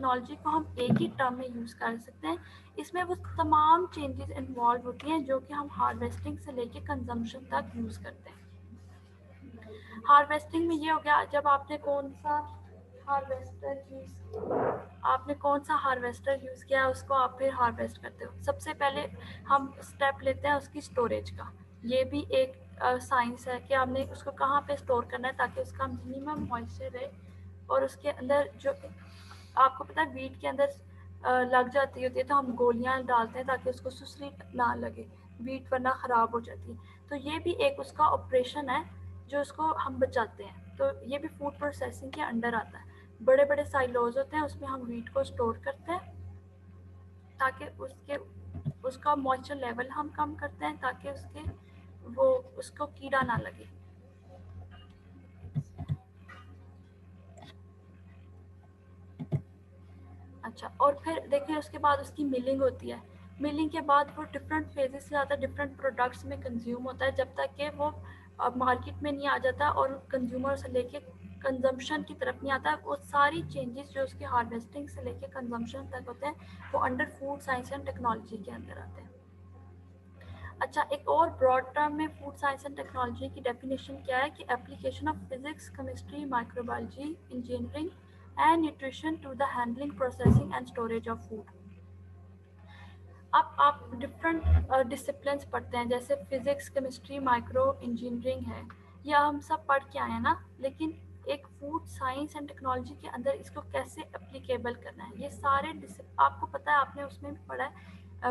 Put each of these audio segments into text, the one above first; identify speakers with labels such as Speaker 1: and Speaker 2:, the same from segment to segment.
Speaker 1: Technology को हम एक ही टर्म में यूज़ कर सकते हैं। इसमें वो तमाम चेंजेस इन्वॉल्व होती हैं जो कि हम हार्वेस्टिंग से लेके कंजम्पशन तक यूज़ करते हैं। हार्वेस्टिंग में ये हो गया, जब आपने कौन सा हार्वेस्टर यूज़ किया उसको आप फिर हार्वेस्ट करते हो। सबसे पहले हम स्टेप लेते हैं उसकी स्टोरेज का। ये भी एक साइंस है कि आपने उसको कहाँ पे स्टोर करना है ताकि उसका मिनिमम मॉइस्चर रहे और उसके अंदर जो आपको पता है वीट के अंदर लग जाती होती है तो हम गोलियां डालते हैं ताकि उसको सुसरी ना लगे, वीट वरना ख़राब हो जाती है। तो ये भी एक उसका ऑपरेशन है जो उसको हम बचाते हैं। तो ये भी फूड प्रोसेसिंग के अंडर आता है। बड़े बड़े साइलोज होते हैं उसमें हम वीट को स्टोर करते हैं ताकि उसका मॉइस्चर लेवल हम कम करते हैं ताकि उसको कीड़ा ना लगे। अच्छा, और फिर देखिए उसके बाद उसकी मिलिंग होती है। मिलिंग के बाद वो डिफरेंट फेजेस से आता है, डिफरेंट प्रोडक्ट्स में कंज्यूम होता है जब तक कि वो मार्केट में नहीं आ जाता और कंज्यूमर से लेके कंजम्पशन की तरफ नहीं आता। वो सारी चेंजेस जो उसकी हार्वेस्टिंग से लेके कंजम्पशन तक होते हैं वो under food science and technology के अंदर आते हैं। अच्छा, एक और ब्रॉड टर्म में फूड साइंस एंड टेक्नोलॉजी की डेफिनेशन क्या है कि application of physics, chemistry, microbiology, engineering and nutrition to the handling, processing and storage of food. अब आप डिफरेंट डिसिप्लिन्स पढ़ते हैं जैसे फिजिक्स, केमिस्ट्री, माइक्रो, इंजीनियरिंग है, या हम सब पढ़ के आए हैं ना, लेकिन एक फूड साइंस एंड टेक्नोलॉजी के अंदर इसको कैसे एप्लीकेबल करना है, ये सारे आपको पता है, आपने उसमें भी पढ़ा है,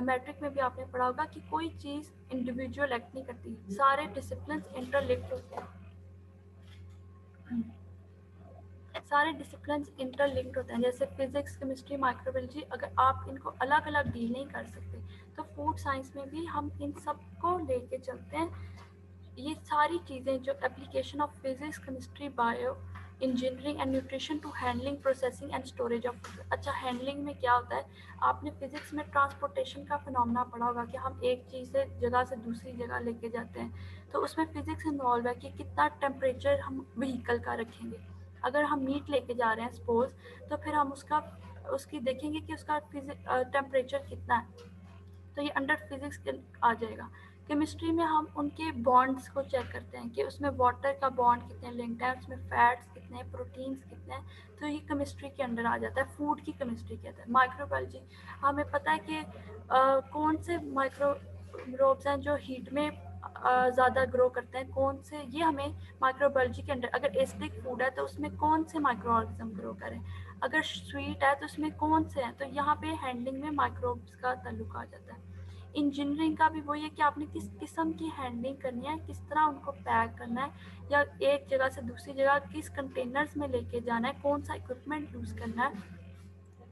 Speaker 1: मैट्रिक में भी आपने पढ़ा होगा कि कोई चीज़ इंडिविजुअल एक्ट नहीं करती, सारे डिसिप्लिन्स इंटरलिंक्ड होते हैं। सारे डिसिप्लिन्स इंटरलिंक्ड होते हैं जैसे फिजिक्स, केमिस्ट्री, माइक्रोबायोलॉजी। अगर आप इनको अलग अलग डील नहीं कर सकते तो फूड साइंस में भी हम इन सबको लेके चलते हैं। ये सारी चीज़ें जो application of physics, chemistry, bio, engineering and nutrition to handling, processing and storage of food. अच्छा, हैंडलिंग में क्या होता है, आपने फिजिक्स में ट्रांसपोर्टेशन का फिनोमेना पढ़ा होगा कि हम एक चीज़ से जगह से दूसरी जगह लेके जाते हैं। तो उसमें फिजिक्स इन्वॉल्व है कि कितना टेम्परेचर हम व्हीकल का रखेंगे। अगर हम मीट लेके जा रहे हैं सपोज, तो फिर हम उसकी देखेंगे कि उसका टेम्परेचर कितना है, तो ये अंडर फिजिक्स के आ जाएगा। केमिस्ट्री में हम उनके बॉन्ड्स को चेक करते हैं कि उसमें वाटर का बॉन्ड कितने लिंक्ड है, उसमें फैट्स कितने हैं, प्रोटीन्स कितने हैं, तो ये केमिस्ट्री के अंडर आ जाता है, फूड की केमिस्ट्री के अंदर। माइक्रोबायोलॉजी, हमें पता है कि कौन से माइक्रोब्स हैं जो हीट में ज़्यादा ग्रो करते हैं, कौन से, ये हमें माइक्रोबायोलॉजी के अंडर। अगर एसिडिक फूड है तो उसमें कौन से माइक्रो ऑर्गेनिज्म ग्रो करें, अगर स्वीट है तो उसमें कौन से हैं, तो यहाँ पे हैंडलिंग में माइक्रोब्स का ताल्लुक आ जाता है। इंजीनियरिंग का भी वही है कि आपने किस किस्म की हैंडलिंग करनी है, किस तरह उनको पैक करना है, या एक जगह से दूसरी जगह किस कंटेनर्स में लेके जाना है, कौन सा इक्विपमेंट यूज़ करना है,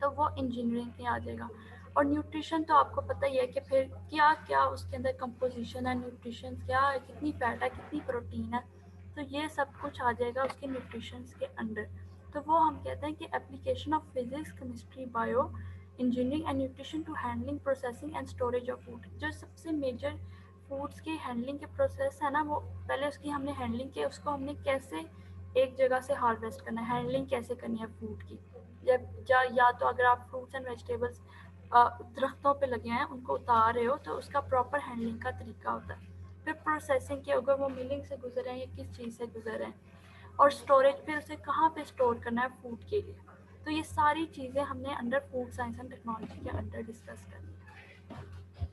Speaker 1: तो वो इंजीनियरिंग में आ जाएगा। और न्यूट्रिशन तो आपको पता ही है कि फिर क्या क्या उसके अंदर कंपोजिशन है, न्यूट्रिशन क्या है, कितनी फैट है, कितनी प्रोटीन है, तो ये सब कुछ आ जाएगा उसके न्यूट्रिशन के अंडर। तो वो हम कहते हैं कि application of physics, chemistry, bio, engineering and nutrition to handling, processing and storage of food. जो सबसे मेजर फूड्स की हैंडलिंग के प्रोसेस है ना, वो पहले उसकी हमने हैंडलिंग की, उसको हमने कैसे एक जगह से हार्वेस्ट करना है, हैंडलिंग कैसे करनी है फूड की। या तो अगर आप फ्रूट्स एंड वेजिटेबल्स दरख्तों पे लगे हैं उनको उतार रहे हो तो उसका प्रॉपर हैंडलिंग का तरीका होता है। फिर प्रोसेसिंग की, अगर वो मिलिंग से गुजर रहे हैं या किस चीज़ से गुजर रहे हैं, और स्टोरेज पे उसे कहाँ पे स्टोर करना है फूड के लिए। तो ये सारी चीज़ें हमने under food science and technology के अंडर डिस्कस करनी है।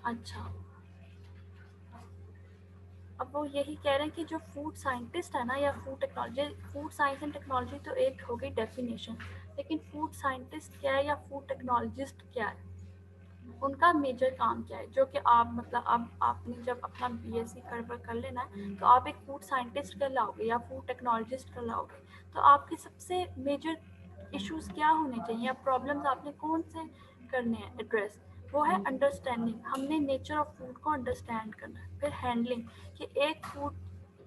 Speaker 1: अच्छा, अब वो यही कह रहे हैं कि जो फूड साइंटिस्ट है ना या food technology, food science and technology तो एक हो गई डेफिनेशन, लेकिन फूड साइंटिस्ट क्या है या फूड टेक्नोलॉजिस्ट क्या है, उनका मेजर काम क्या है, जो कि आप मतलब अब आपने जब अपना बीएससी कर लेना है तो आप एक फूड साइंटिस्ट कहलाओगे या फूड टेक्नोलॉजिस्ट कहलाओगे। तो आपके सबसे मेजर इश्यूज क्या होने चाहिए या प्रॉब्लम्स आपने कौन से करने हैं एड्रेस, वो है अंडरस्टैंडिंग, हमने नेचर ऑफ फूड को अंडरस्टैंड करना है। फिर हैंडलिंग, कि एक फूड,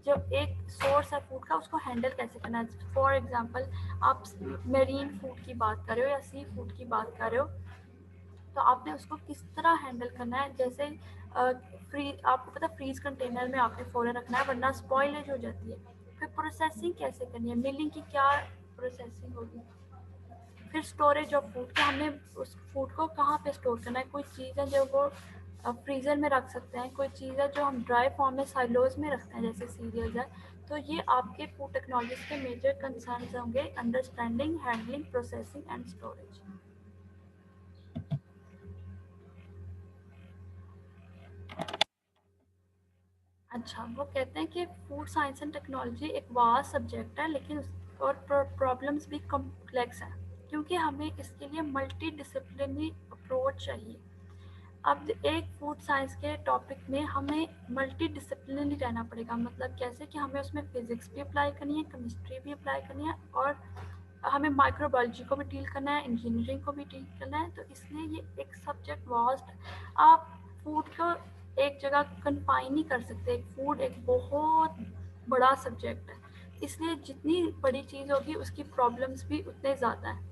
Speaker 1: जब एक सोर्स है फूड का उसको हैंडल कैसे करना है। फॉर एग्जांपल आप मेरीन फूड की बात कर रहे हो या सी फूड की बात कर रहे हो, तो आपने उसको किस तरह हैंडल करना है। जैसे आपको पता फ्रीज कंटेनर में आपने फ़ौरन रखना है वरना स्पॉइलेज हो जाती है। फिर प्रोसेसिंग कैसे करनी है, मिलिंग की क्या प्रोसेसिंग होगी। फिर स्टोरेज ऑफ फूड, कि हमने उस फूड को कहाँ पे स्टोर करना है। कोई चीज़ है जो वो फ्रीज़र में रख सकते हैं, कोई चीज़ है जो हम ड्राई फॉर्म में साइलोज में रखते हैं जैसे सीरियल्स है। तो ये आपके फूड टेक्नोलॉजीज के मेजर कंसर्न्स होंगे: understanding, handling, processing and storage. अच्छा, वो कहते हैं कि फूड साइंस एंड टेक्नोलॉजी एक वास्ट सब्जेक्ट है, लेकिन और प्रॉब्लम्स भी कॉम्प्लेक्स हैं, क्योंकि हमें इसके लिए मल्टी डिसिप्लिनरी अप्रोच चाहिए। अब एक फूड साइंस के टॉपिक में हमें मल्टी डिसिप्लिनरी रहना पड़ेगा। मतलब कैसे कि हमें उसमें फिजिक्स भी अप्लाई करनी है, केमिस्ट्री भी अप्लाई करनी है, और हमें माइक्रोबायोलॉजी को भी डील करना है, इंजीनियरिंग को भी डील करना है। तो इसलिए ये एक सब्जेक्ट वास्ट है। आप फूड को एक जगह कन्फाइन नहीं कर सकते। फूड एक बहुत बड़ा सब्जेक्ट है, इसलिए जितनी बड़ी चीज़ होगी उसकी प्रॉब्लम्स भी उतने ज़्यादा हैं।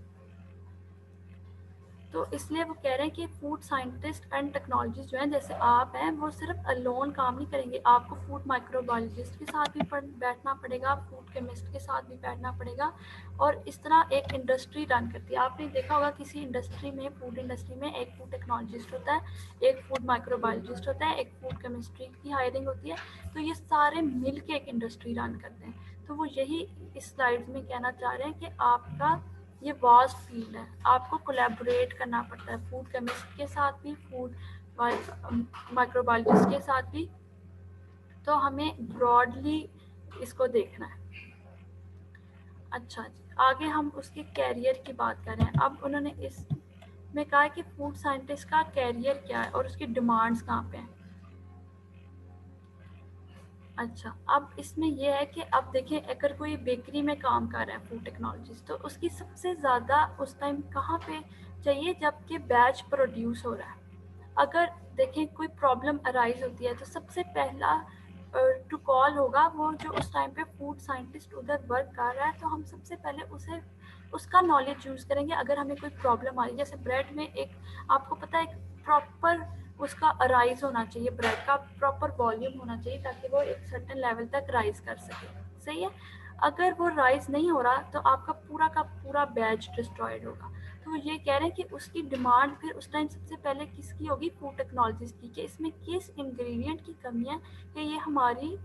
Speaker 1: तो इसलिए वो कह रहे हैं कि फूड साइंटिस्ट एंड टेक्नोलॉजिस्ट जो हैं, जैसे आप हैं, वो सिर्फ अलोन काम नहीं करेंगे। आपको फूड माइक्रोबायोलॉजिस्ट के साथ भी बैठना पड़ेगा, फूड केमिस्ट के साथ भी बैठना पड़ेगा, और इस तरह एक इंडस्ट्री रन करती है। आपने देखा होगा किसी इंडस्ट्री में, फूड इंडस्ट्री में, एक फूड टेक्नोलॉजिस्ट होता है, एक फूड माइक्रोबायोलॉजिस्ट होता है, एक फूड केमिस्ट्री की हायरिंग होती है। तो ये सारे मिल के एक इंडस्ट्री रन करते हैं। तो वो यही इस स्लाइड्स में कहना चाह रहे हैं कि आपका ये वास्ट फील्ड है, आपको कोलैबोरेट करना पड़ता है फूड केमिस्ट के साथ भी, फूड माइक्रोबायोलॉजिस्ट के साथ भी। तो हमें ब्रॉडली इसको देखना है। अच्छा जी, आगे हम उसके कैरियर की बात कर रहे हैं। अब उन्होंने इसमें कहा है कि फूड साइंटिस्ट का कैरियर क्या है और उसकी डिमांड्स कहाँ पे हैं। अच्छा, अब इसमें यह है कि अब देखिए, अगर कोई बेकरी में काम कर रहा है फूड टेक्नोलॉजिस्ट, तो उसकी सबसे ज़्यादा उस टाइम कहाँ पे चाहिए, जबकि बैच प्रोड्यूस हो रहा है। अगर देखें कोई प्रॉब्लम अराइज होती है, तो सबसे पहला टू कॉल होगा वो जो उस टाइम पे फूड साइंटिस्ट उधर वर्क कर रहा है। तो हम सबसे पहले उसे उसका नॉलेज यूज़ करेंगे। अगर हमें कोई प्रॉब्लम आ रही है, जैसे ब्रेड में एक, आपको पता है, एक प्रॉपर उसका राइज होना चाहिए, ब्रेड का प्रॉपर वॉल्यूम होना चाहिए ताकि वो एक सर्टेन लेवल तक राइज कर सके। सही है। अगर वो राइज नहीं हो रहा तो आपका पूरा का पूरा बैच डिस्ट्रॉयड होगा। तो ये कह रहे हैं कि उसकी डिमांड फिर उस टाइम सबसे पहले किसकी होगी, फूड टेक्नोलॉजिस्ट की, कि इसमें किस इंग्रेडिएंट की कमी है कि ये हमारी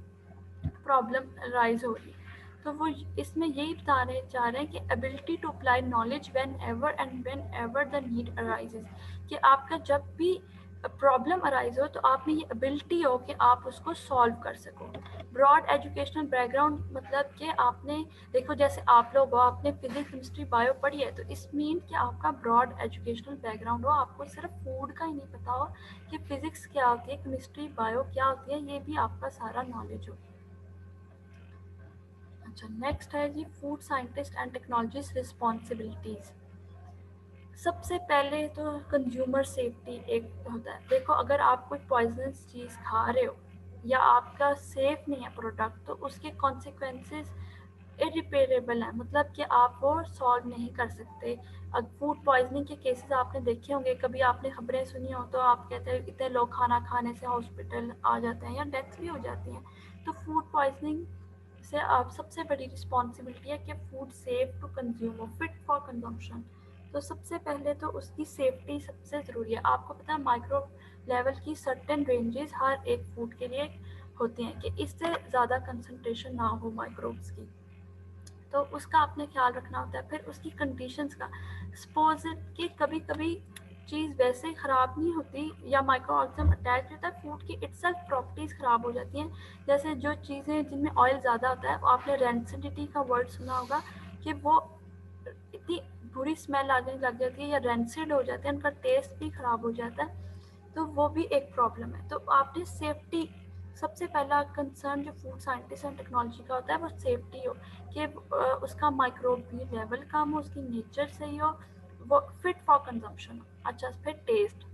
Speaker 1: प्रॉब्लम राइज हो रही है। तो वो इसमें यही बताने चाह रहे हैं कि ability to apply knowledge whenever and whenever the need arises, कि आपका जब भी प्रॉब्लम अराइज हो तो आप में ये एबिलिटी हो कि आप उसको सॉल्व कर सको। ब्रॉड एजुकेशनल बैकग्राउंड, मतलब कि आपने देखो, जैसे आप लोग हो, आपने फिजिक्स, केमिस्ट्री, बायो पढ़ी है, तो इस मीन कि आपका ब्रॉड एजुकेशनल बैकग्राउंड हो, आपको सिर्फ फूड का ही नहीं पता हो कि फिजिक्स क्या होती है, केमिस्ट्री, बायो क्या होती है, ये भी आपका सारा नॉलेज हो। अच्छा, नेक्स्ट है जी food scientist and technologies responsibilities. सबसे पहले तो कंज्यूमर सेफ्टी एक होता है। देखो, अगर आप कोई पॉइजनस चीज़ खा रहे हो या आपका सेफ नहीं है प्रोडक्ट, तो उसके कॉन्सिक्वेंसेस इरिपेरेबल है, मतलब कि आप वो सॉल्व नहीं कर सकते। अब फूड पॉइजनिंग के केसेस आपने देखे होंगे, कभी आपने खबरें सुनी हो, तो आप कहते हैं इतने लोग खाना खाने से हॉस्पिटल आ जाते हैं या डेथ भी हो जाती हैं। तो फूड पॉइजनिंग से आप सबसे बड़ी रिस्पॉन्सिबिलिटी है कि फूड सेफ टू कंज्यूम हो, फिट फॉर कंजम्पशन। तो सबसे पहले तो उसकी सेफ्टी सबसे ज़रूरी है। आपको पता है माइक्रो लेवल की सर्टेन रेंजेस हर एक फूड के लिए होती हैं कि इससे ज़्यादा कंसंट्रेशन ना हो माइक्रोब्स की, तो उसका आपने ख्याल रखना होता है। फिर उसकी कंडीशंस का, सपोज कि कभी कभी चीज़ वैसे ख़राब नहीं होती या माइक्रो ऑर्गेनिज्म अटैच रहता है, फूड की इटसेल्फ प्रॉपर्टीज़ ख़राब हो जाती हैं। जैसे जो चीज़ें जिनमें ऑयल ज़्यादा होता है, आपने रेंसिडिटी का वर्ड सुना होगा, कि वो इतनी बुरी स्मेल आने लग जाती है या रेंसिड हो जाते हैं, उनका टेस्ट भी ख़राब हो जाता है। तो वो भी एक प्रॉब्लम है। तो आपने सेफ्टी, सबसे पहला कंसर्न जो फूड साइंटिस्ट एंड टेक्नोलॉजी का होता है वो सेफ्टी हो, कि उसका माइक्रोबियल लेवल कम हो, उसकी नेचर सही हो, वो फिट फॉर कंजम्पशन हो। अच्छा, फिर टेस्ट।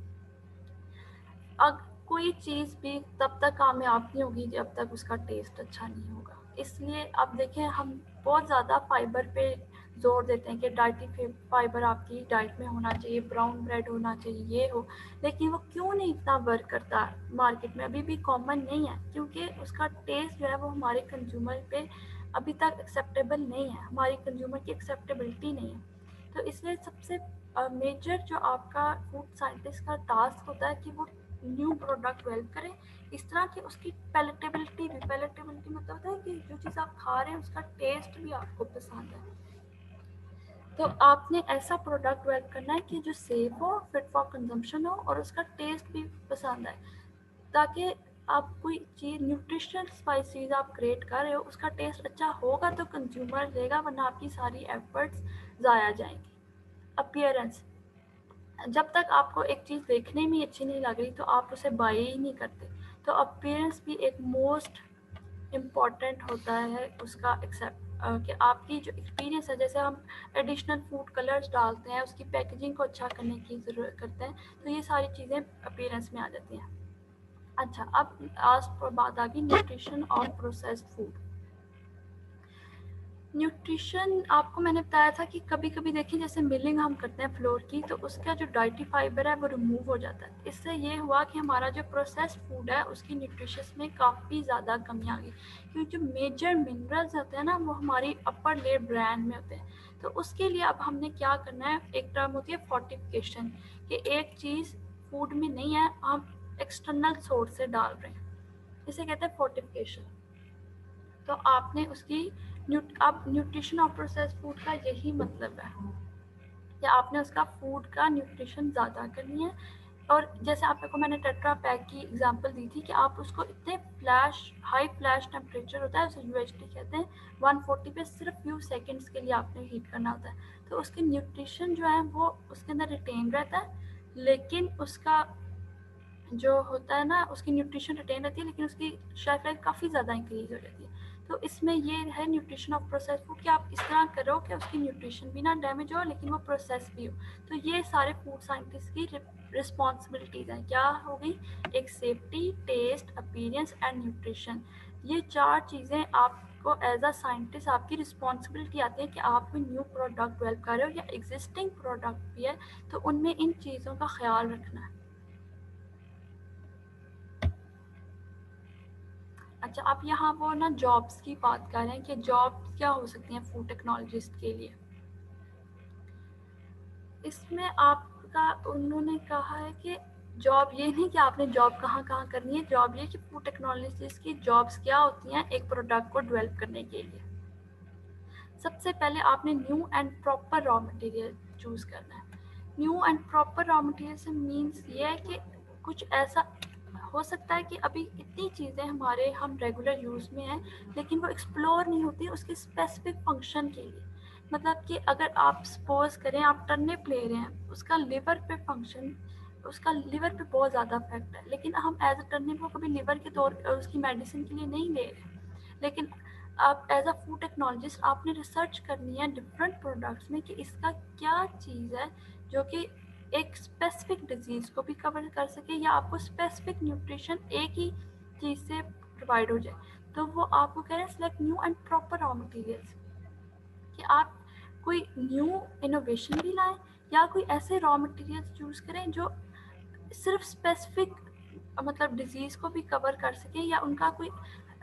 Speaker 1: अब कोई चीज़ भी तब तक कामयाब नहीं होगी जब तक उसका टेस्ट अच्छा नहीं होगा। इसलिए अब देखें, हम बहुत ज़्यादा फाइबर पे जोर देते हैं कि डाइटरी फाइबर आपकी डाइट में होना चाहिए, ब्राउन ब्रेड होना चाहिए, ये हो। लेकिन वो क्यों नहीं इतना वर्क करता मार्केट में, अभी भी कॉमन नहीं है, क्योंकि उसका टेस्ट जो है वो हमारे कंज्यूमर पे अभी तक एक्सेप्टेबल नहीं है, हमारी कंज्यूमर की एक्सेप्टेबिलिटी नहीं है। तो इसलिए सबसे मेजर जो आपका फूड साइंटिस्ट का टास्क होता है कि वो न्यू प्रोडक्ट डेवलप करें इस तरह की उसकी पैलेटेबिलिटी मतलब होता है कि जो चीज़ आप खा रहे हैं उसका टेस्ट भी आपको पसंद है। तो आपने ऐसा प्रोडक्ट डेवलप करना है कि जो सेफ हो, फिट फॉर कंजम्पशन हो और उसका टेस्ट भी पसंद आए, ताकि आप कोई चीज़ न्यूट्रिशनस वाइज चीज़ आप क्रिएट कर रहे हो उसका टेस्ट अच्छा होगा तो कंज्यूमर लेगा, वरना आपकी सारी एफर्ट्स ज़ाया जाएंगी। अपीयरेंस, जब तक आपको एक चीज़ देखने में अच्छी नहीं लग रही तो आप उसे बाय ही नहीं करते। तो अपीयरेंस भी एक मोस्ट इम्पॉर्टेंट होता है उसका एक्सेप्ट कि आपकी जो एक्सपीरियंस है, जैसे हम एडिशनल फूड कलर्स डालते हैं उसकी पैकेजिंग को अच्छा करने की ज़रूरत करते हैं, तो ये सारी चीज़ें अपीयरेंस में आ जाती हैं। अच्छा, अब लास्ट पर बात आ गई न्यूट्रिशन और प्रोसेस्ड फूड। न्यूट्रिशन आपको मैंने बताया था कि कभी कभी देखिए जैसे मिलिंग हम करते हैं फ्लोर की तो उसका जो डाइटरी फाइबर है वो रिमूव हो जाता है। इससे ये हुआ कि हमारा जो प्रोसेस्ड फूड है उसकी न्यूट्रिशंस में काफ़ी ज़्यादा कमी आ गई, क्योंकि जो मेजर मिनरल्स होते हैं ना वो हमारी अपर लेयर ब्रेन में होते हैं। तो उसके लिए अब हमने क्या करना है, एक टर्म होती है फोर्टिफिकेशन, कि एक चीज़ फूड में नहीं है हम एक्सटर्नल सोर्स से डाल रहे हैं, इसे कहते हैं फोर्टिफिकेशन। तो आपने उसकी अब न्यूट्रिशन ऑफ प्रोसेस फूड का यही मतलब है कि आपने उसका फूड का न्यूट्रिशन ज़्यादा करनी है। और जैसे आपको मैंने टेट्रा पैक की एग्जांपल दी थी कि आप उसको इतने हाई फ्लैश टेम्परेचर होता है, उसे यूएचटी कहते हैं, 140 पे सिर्फ फ्यू सेकंड्स के लिए आपने हीट करना होता है। तो उसके न्यूट्रिशन जो है वो उसके अंदर रिटेन रहता है, लेकिन उसका जो होता है ना उसकी न्यूट्रिशन रिटेन रहती है, लेकिन उसकी शेल्फ लाइफ काफ़ी ज़्यादा इंक्रीज हो जाती है। तो इसमें ये है न्यूट्रिशन ऑफ प्रोसेस फूड कि आप इस तरह करो कि उसकी न्यूट्रिशन भी ना डैमेज हो लेकिन वो प्रोसेस भी हो। तो ये सारे फूड साइंटिस्ट की रिस्पॉन्सिबिलिटीज़ हैं। क्या हो गई, एक safety, taste, appearance and nutrition. ये चार चीज़ें आपको एज अ साइंटिस्ट आपकी रिस्पॉन्सिबिलिटी आती है कि आप कोई न्यू प्रोडक्ट डेवलप कर रहे हो या एग्जिस्टिंग प्रोडक्ट भी है तो उनमें इन चीज़ों का ख्याल रखना है। अच्छा, आप यहाँ वो ना जॉब्स की बात कर रहे हैं कि जॉब्स क्या हो सकती हैं फूड टेक्नोलॉजिस्ट के लिए। इसमें आपका उन्होंने कहा है कि जॉब ये नहीं कि आपने जॉब कहाँ कहाँ करनी है, जॉब ये कि फूड टेक्नोलॉजिस्ट की जॉब्स क्या होती हैं एक प्रोडक्ट को डेवलप करने के लिए। सबसे पहले आपने new and proper raw material choose करना है। New and proper raw material से मीन्स ये है कि कुछ ऐसा हो सकता है कि अभी इतनी चीज़ें हमारे हम रेगुलर यूज़ में हैं लेकिन वो एक्सप्लोर नहीं होती उसके स्पेसिफिक फंक्शन के लिए। मतलब कि अगर आप सपोज करें आप टर्निप ले रहे हैं, उसका लिवर पे फंक्शन, उसका लिवर पे बहुत ज़्यादा इफेक्ट है, लेकिन हम एज अ टर्निप को कभी लिवर के तौर उसकी मेडिसिन के लिए नहीं ले रहे। लेकिन आप एज अ फूड टेक्नोलॉजिस्ट आपने रिसर्च करनी है डिफरेंट प्रोडक्ट्स में कि इसका क्या चीज़ है जो कि एक स्पेसिफिक डिजीज़ को भी कवर कर सके या आपको स्पेसिफिक न्यूट्रिशन एक ही चीज़ से प्रोवाइड हो जाए। तो वो आपको कह रहे हैं select new and proper raw materials, कि आप कोई न्यू इनोवेशन भी लाएं या कोई ऐसे रॉ मटेरियल्स चूज़ करें जो सिर्फ स्पेसिफिक मतलब डिजीज़ को भी कवर कर सके या उनका कोई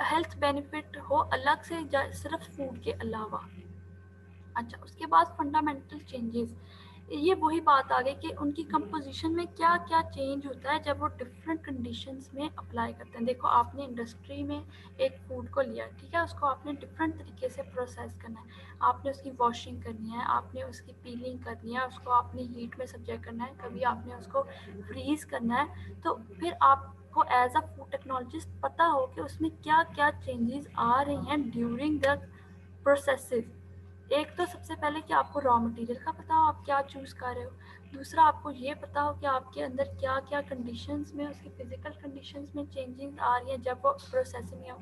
Speaker 1: हेल्थ बेनिफिट हो अलग से सिर्फ फूड के अलावा। अच्छा, उसके बाद फंडामेंटल चेंजेस, ये वही बात आ गई कि उनकी कंपोजिशन में क्या क्या चेंज होता है जब वो डिफरेंट कंडीशंस में अप्लाई करते हैं। देखो आपने इंडस्ट्री में एक फूड को लिया, ठीक है, उसको आपने डिफरेंट तरीके से प्रोसेस करना है, आपने उसकी वॉशिंग करनी है, आपने उसकी पीलिंग करनी है, उसको आपने हीट में सब्जेक्ट करना है, कभी आपने उसको फ्रीज करना है। तो फिर आपको एज अ फूड टेक्नोलॉजिस्ट पता हो कि उसमें क्या क्या चेंजेस आ रही हैं ड्यूरिंग द प्रोसेसेस। एक तो सबसे पहले कि आपको रॉ मटेरियल का पता हो आप क्या चूज़ कर रहे हो, दूसरा आपको ये पता हो कि आपके अंदर क्या क्या कंडीशंस में उसकी फिजिकल कंडीशंस में चेंजिंग आ रही है जब वो प्रोसेसिंग में हो।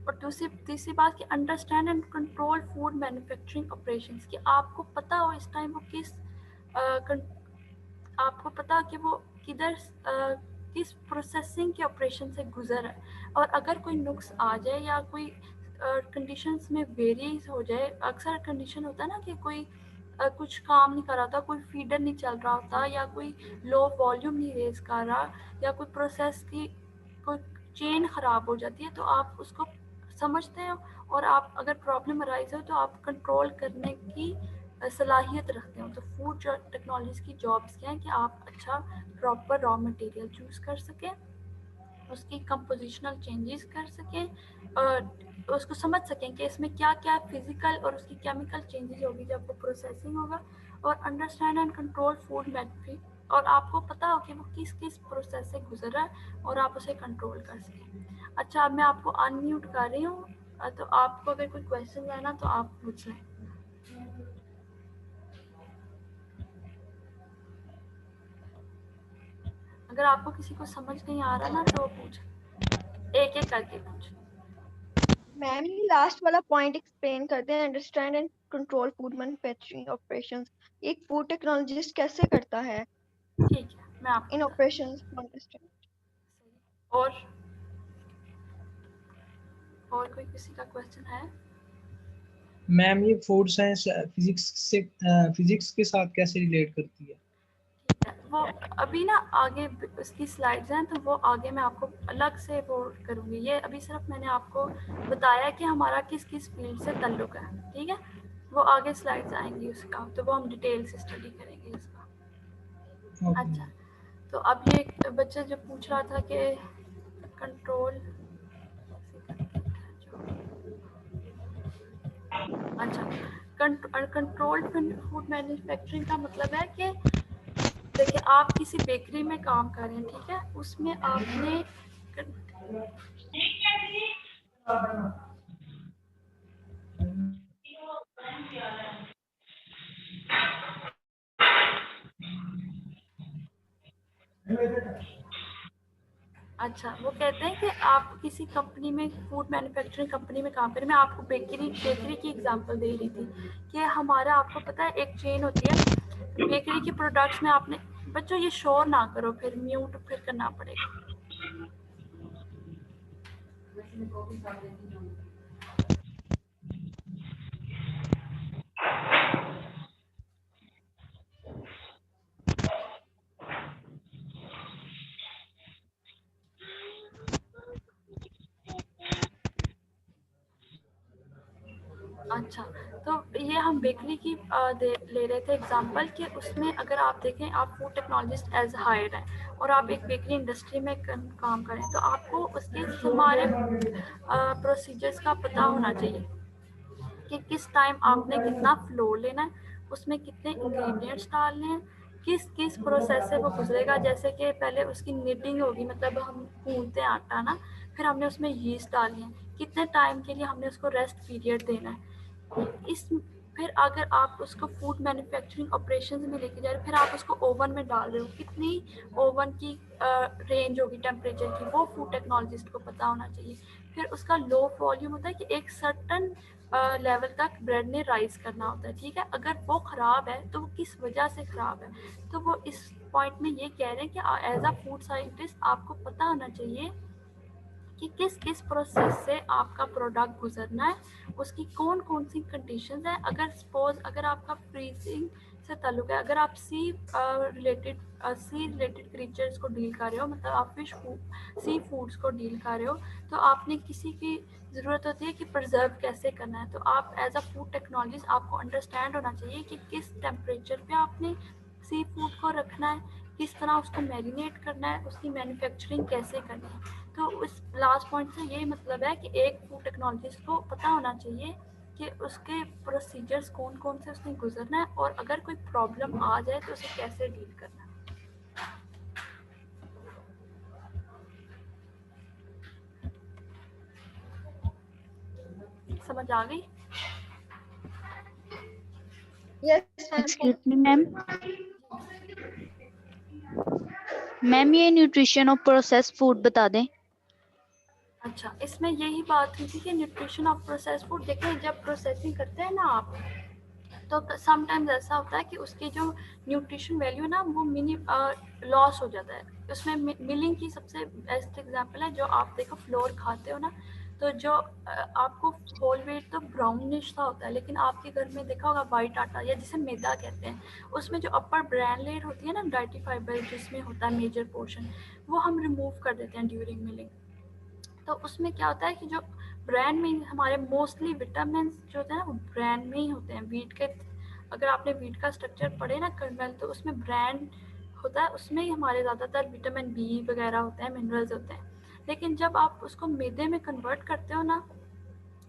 Speaker 1: और दूसरी तीसरी बात कि understand and control food manufacturing operations, कि आपको पता हो इस टाइम वो आपको पता कि वो किधर किस प्रोसेसिंग के ऑपरेशन से गुजर है। और अगर कोई नुक्स आ जाए या कोई कंडीशंस में वेरीज हो जाए, अक्सर कंडीशन होता है ना कि कोई कुछ काम नहीं कर रहा था, कोई फीडर नहीं चल रहा होता या कोई लो वॉल्यूम नहीं रेज कर रहा या कोई प्रोसेस की कोई चेन ख़राब हो जाती है, तो आप उसको समझते हो और आप अगर प्रॉब्लम अराइज हो तो आप कंट्रोल करने की सलाहियत रखते हो। तो फूड टेक्नोलॉजी की जॉब्स क्या है कि आप अच्छा प्रॉपर रॉ मटेरियल चूज़ कर सकें, उसकी कंपोजिशनल चेंजेस कर सकें और उसको समझ सकें कि इसमें क्या क्या फिजिकल और उसकी केमिकल चेंजेस होगी जब वो प्रोसेसिंग होगा, और अंडरस्टैंड एंड कंट्रोल फूड मैट्री, और आपको पता हो कि वो किस किस प्रोसेस से गुजर रहा है और आप उसे कंट्रोल कर सकें। अच्छा, अब मैं आपको अनम्यूट कर रही हूँ, तो आपको अगर कोई क्वेश्चन है ना तो आप पूछ लें। अगर आपको किसी को समझ नहीं आ रहा ना तो पूछ, एक एक करके पूछ।
Speaker 2: मैम ये लास्ट वाला पॉइंट एक्सप्लेन करते हैं, understand and control food manufacturing operations. एक फूड टेक्नोलॉजिस्ट कैसे करता है
Speaker 1: ठीक है, मैं आपको
Speaker 2: इन
Speaker 1: बताती
Speaker 2: ऑपरेशंस टू अंडरस्टैंड।
Speaker 1: हूँ। और कोई किसी का क्वेश्चन है?
Speaker 3: मैम ये फूड साइंस फिजिक्स के साथ कैसे रिलेट करती है?
Speaker 1: ठीक है, वो अभी ना आगे उसकी स्लाइड्स हैं तो वो आगे मैं आपको अलग से वो करूँगी। ये अभी सिर्फ मैंने आपको बताया कि हमारा किस किस फील्ड से ताल्लुक है, ठीक है। वो आगे स्लाइड्स आएंगी उसका, तो वो हम डिटेल से स्टडी करेंगे इसका।
Speaker 3: ओके।
Speaker 1: अच्छा, तो अब ये बच्चा जो पूछ रहा था कि कंट्रोल, अच्छा, कंट्रोल फूड मैन्युफैक्चरिंग का मतलब है कि देखिए आप किसी बेकरी में काम कर रहे हैं, ठीक है, उसमें आपने अच्छा, वो कहते हैं कि आप किसी कंपनी में, फूड मैन्युफैक्चरिंग कंपनी में काम करें। मैं आपको बेकरी बेकरी की एग्जांपल दे रही थी कि हमारा, आपको पता है एक चेन होती है बेकरी के प्रोडक्ट्स में। आपने बच्चों ये शोर ना करो, फिर म्यूट फिर करना पड़ेगा। अच्छा, तो ये हम बेकरी की ले रहे थे एग्जांपल कि उसमें अगर आप देखें, आप फूड टेक्नोलॉजिस्ट एज हायर्ड हैं और आप एक बेकरी इंडस्ट्री में काम करें, तो आपको उसके हमारे प्रोसीजर्स का पता होना चाहिए कि किस टाइम आपने कितना फ्लोर लेना है, उसमें कितने इंग्रेडिएंट्स डालने हैं, किस किस प्रोसेस से वो गुजरेगा। जैसे कि पहले उसकी निटिंग होगी, मतलब हम गूंथते हैं आटा ना, फिर हमने उसमें यीस्ट डालनी है, कितने टाइम के लिए हमने उसको रेस्ट पीरियड देना है। इस फिर अगर आप उसको फूड मैन्युफैक्चरिंग ऑपरेशंस में लेके जा रहे हो, फिर आप उसको ओवन में डाल रहे हो, कितनी ओवन की रेंज होगी टेम्परेचर की, वो फूड टेक्नोलॉजिस्ट को पता होना चाहिए। फिर उसका लो वॉल्यूम होता है कि एक सर्टन लेवल तक ब्रेड ने राइज करना होता है, ठीक है। अगर वो ख़राब है तो वो किस वजह से ख़राब है, तो वो इस पॉइंट में ये कह रहे हैं कि एज अ फूड साइंटिस्ट आपको पता होना चाहिए कि किस किस प्रोसेस से आपका प्रोडक्ट गुजरना है, उसकी कौन कौन सी कंडीशंस हैं। अगर सपोज अगर आपका फ्रीजिंग से ताल्लुक है, अगर आप सी रिलेटेड क्रीचर्स को डील कर रहे हो, मतलब आप सी फूड्स को डील कर रहे हो, तो आपने किसी की ज़रूरत होती है कि प्रिजर्व कैसे करना है। तो आप एज अ फूड टेक्नोलॉजिस्ट आपको अंडरस्टैंड होना चाहिए कि किस टेम्परेचर पे आपने सी फूड को रखना है, किस तरह उसको मैरिनेट करना है, उसकी मैन्युफैक्चरिंग कैसे करनी है। तो उस लास्ट पॉइंट से ये मतलब है कि एक फूड टेक्नोलॉजिस्ट को पता होना चाहिए कि उसके प्रोसीजर्स कौन कौन से उसने गुजरना है, और अगर कोई प्रॉब्लम आ जाए तो उसे कैसे डील करना है। समझ आ गई?
Speaker 2: Yes
Speaker 4: excuse me ma'am, ma'am ये न्यूट्रिशन और प्रोसेस्ड फूड बता दें।
Speaker 1: अच्छा, इसमें यही बात हुई थी कि न्यूट्रिशन ऑफ प्रोसेस फूड। देखें, जब प्रोसेसिंग करते हैं ना आप, तो समटाइम्स ऐसा होता है कि उसकी जो न्यूट्रिशन वैल्यू है ना, वो मिनी लॉस हो जाता है। उसमें मिलिंग की सबसे बेस्ट एग्जांपल है, जो आप देखो फ्लोर खाते हो ना, तो जो आपको होल व्हीट तो ब्राउनिश सा होता है, लेकिन आपके घर में देखा होगा वाइट आटा, या जिसे मैदा कहते हैं, उसमें जो अपर ब्रांड लेयर होती है ना, डाइटी फाइबर जिसमें होता है मेजर पोर्शन, वो हम रिमूव कर देते हैं ड्यूरिंग मिलिंग। तो उसमें क्या होता है कि जो ब्रांड में हमारे मोस्टली विटामिन जो होते हैं ना वो ब्रांड में ही होते हैं। वीट के, अगर आपने वीट का स्ट्रक्चर पढ़े ना कर्नल, तो उसमें ब्रांड होता है, उसमें ही हमारे ज़्यादातर विटामिन बी वगैरह होते हैं, मिनरल्स होते हैं। लेकिन जब आप उसको मैदे में कन्वर्ट करते हो ना,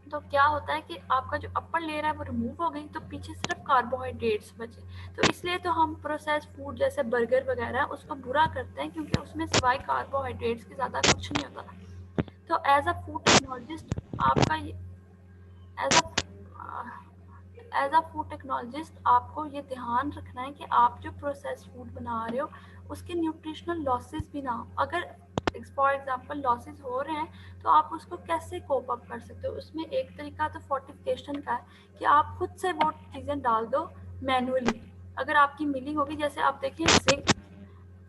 Speaker 1: तो क्या होता है कि आपका जो अपर लेयर है वो रिमूव हो गई, तो पीछे सिर्फ कार्बोहाइड्रेट्स बचे। तो इसलिए तो हम प्रोसेस फूड जैसे बर्गर वगैरह उसको बुरा करते हैं, क्योंकि उसमें सिवाय कार्बोहाइड्रेट्स के ज़्यादा कुछ नहीं होता। तो एज अ फूड टेक्नोलॉजिस्ट आपका एज अ फूड टेक्नोलॉजिस्ट आपको ये ध्यान रखना है कि आप जो प्रोसेस फूड बना रहे हो उसके न्यूट्रिशनल लॉसेस भी ना हो। अगर फॉर एग्जांपल लॉसेस हो रहे हैं तो आप उसको कैसे कोप अप कर सकते हो। उसमें एक तरीका तो फोर्टिफिकेशन का है कि आप खुद से वो चीज़ें डाल दो मैनुअली। अगर आपकी मिलिंग होगी, जैसे आप देखिए जिंक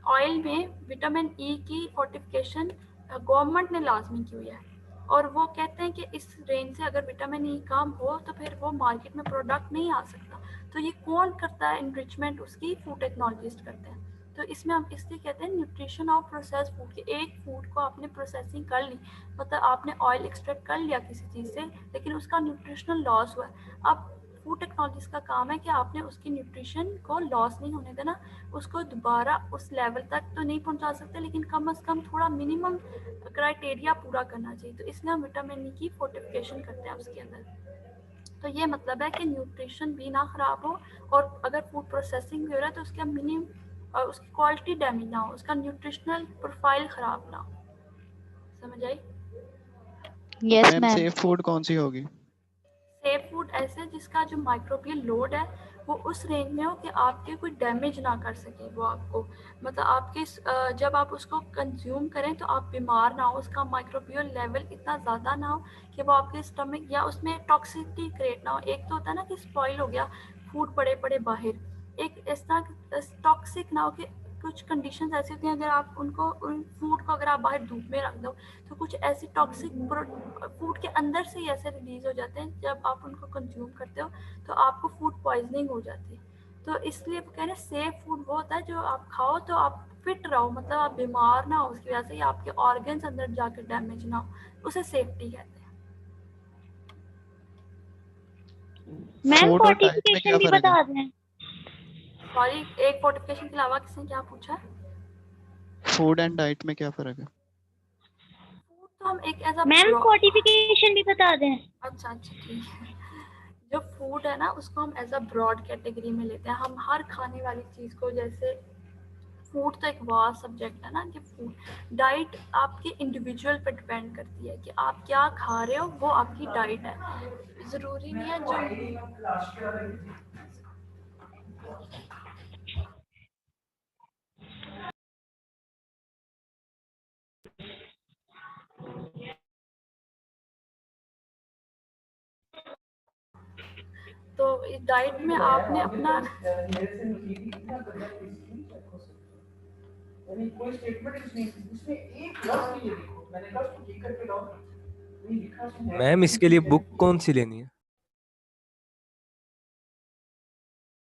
Speaker 1: ऑयल में विटामिन ई की फोर्टिफिकेशन गवर्नमेंट ने लाजमी की हुई है, और वो कहते हैं कि इस रेंज से अगर विटामिन ई कम हो तो फिर वो मार्केट में प्रोडक्ट नहीं आ सकता। तो ये कौन करता है इनरिचमेंट, उसकी फूड टेक्नोलॉजिस्ट करते हैं। तो इसमें हम इसलिए कहते हैं न्यूट्रिशन ऑफ प्रोसेस फूड, कि एक फूड को आपने प्रोसेसिंग कर ली, मतलब आपने ऑयल एक्सट्रैक्ट कर लिया किसी चीज़ से, लेकिन उसका न्यूट्रिशनल लॉस हुआ है। अब फूड टेक्नोलॉजिस्ट का काम है कि आपने उसकी न्यूट्रिशन को लॉस नहीं होने देना, उसको दोबारा उस लेवल तक तो नहीं पहुंचा सकते, लेकिन कम से कम थोड़ा मिनिमम क्राइटेरिया पूरा करना चाहिए। तो इसलिए हम विटामिन ई की फोर्टिफिकेशन करते हैं उसके अंदर। तो ये मतलब है कि न्यूट्रिशन भी ना ख़राब हो, और अगर फूड प्रोसेसिंग भी हो रहा है तो उसका मिनिमम और उसकी क्वालिटी डैमेज ना हो, उसका न्यूट्रिशनल प्रोफाइल ख़राब ना हो। समझ आई?
Speaker 4: Yes,
Speaker 5: ma'am
Speaker 4: ma'am.
Speaker 5: Safe food कौन सी होगी?
Speaker 1: सेफ फूड ऐसे जिसका जो माइक्रोबियल लोड है वो उस रेंज में हो कि आपके कोई डैमेज ना कर सके वो आपको, मतलब आपके जब आप उसको कंज्यूम करें तो आप बीमार ना हो, उसका माइक्रोबियल लेवल इतना ज़्यादा ना हो कि वो आपके स्टमक या उसमें टॉक्सिसिटी क्रिएट ना हो। एक तो होता है ना कि स्पॉइल हो गया फूड पड़े पड़े बाहर, एक इस तरह टॉक्सिक ना हो कि कुछ कंडीशंस ऐसी होती हैं, अगर आप उनको उन फूड को अगर आप बाहर धूप में रख दो तो कुछ ऐसी टॉक्सिक फूड के अंदर से ही ऐसे रिलीज हो जाते हैं, जब आप उनको कंज्यूम करते हो तो आपको फूड पॉइजनिंग हो जाती है। तो इसलिए वो कह रहे हैं सेफ फूड वो होता है जो आप खाओ तो आप फिट रहो, मतलब आप बीमार ना हो उसकी वजह से, या आपके ऑर्गन्स अंदर जाकर डैमेज ना हो, उसे सेफ्टी कहते हैं।
Speaker 4: मैम
Speaker 5: फूड और डाइट में
Speaker 4: फोर्टिफिकेशन
Speaker 5: क्या
Speaker 4: भी
Speaker 5: फर्क है?
Speaker 4: बता दें।
Speaker 1: सॉरी, एक फोर्टिफिकेशन के अलावा किसने क्या पूछा?
Speaker 5: फूड एंड डाइट में क्या फर्क है?
Speaker 1: फूड तो हम एक एज अ
Speaker 4: मैम फोर्टिफिकेशन भी बता दें।
Speaker 1: अच्छा ठीक है। जो फूड है ना उसको हम एज अ ब्रॉड कैटेगरी में लेते हैं, हम हर खाने वाली चीज़ को, जैसे फूड तो एक वास्ट सब्जेक्ट है ना, कि फूड डाइट आपके इंडिविजुअल पर डिपेंड करती है कि आप क्या खा रहे हो, वो आपकी डाइट है। ज़रूरी नहीं है जो तो इस डाइट में आपने अपना कोई स्टेटमेंट नहीं, इसमें एक लफ्ज भी ये देखो, मैंने कहा उसको ठीक करके लाओ।
Speaker 6: मैम इसके लिए बुक कौन सी लेनी है?